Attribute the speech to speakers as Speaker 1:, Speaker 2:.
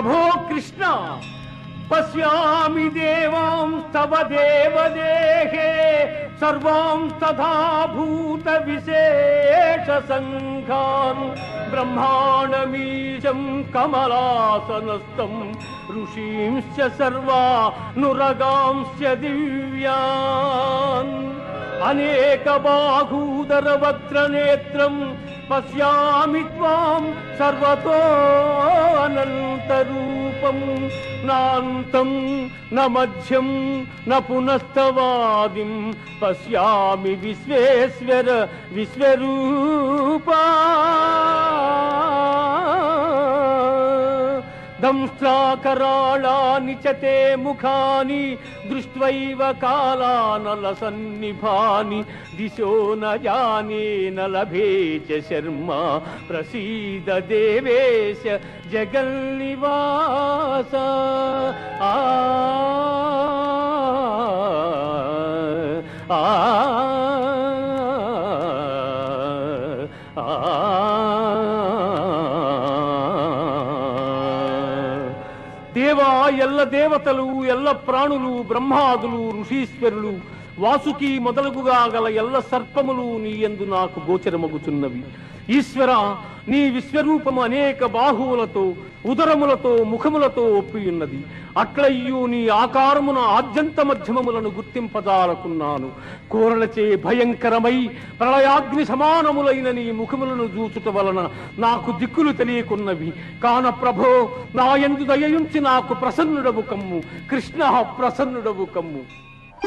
Speaker 1: ప్రభో కృష్ణ, పశ్యామి దేవాంస్తవ దేవదేహే సర్వాంస్తథా భూత విశేష సంఘాన్ బ్రహ్మాండమీశం కమలాసనస్థం ఋషీంశ్చ సర్వానురగాంశ్చ దివ్యాన్ అనేక బాహూదర వక్త్రనేత్రం పశ్యామి త్వాం సర్వతో అనంతరూపం నాంతం న మధ్యం న పునస్తవాదిం పశ్యామి విశ్వేశ్వర విశ్వరూపా దంష్ట్రాకరాళాని చ తే ముఖాని దృష్ట్వైవ కాలానలసన్నిభాని దిశో న జానే న లభే చ శర్మా ప్రసీద దేవేశ జగన్నివాస. ఆ ఆ దేవా, ఎల్ల దేవతలు, ఎల్ల ప్రాణులు, బ్రహ్మాదులు, ఋషీశ్వరులు, వాసుకి మొదలుగుగా గల ఎల్ల సర్పములు నీ యందు నాకు గోచరమగుచున్నవి. ఈశ్వర, నీ విశ్వరూపము అనేక బాహువులతో, ఉదరములతో, ముఖములతో ఒప్పియున్నది. అట్లయ్యూ నీ ఆకారమున ఆద్యంత మధ్యమములను గుర్తింపజాలకున్నాను. కోరలచే భయంకరమై ప్రళయాగ్ని సమానములైన నీ ముఖములను చూచుట వలన నాకు దిక్కులు తెలియకున్నవి. కాన ప్రభో, నా యందు దయయుంచి నాకు ప్రసన్నుడవు కమ్ము. కృష్ణ, ప్రసన్నుడవు కమ్ము.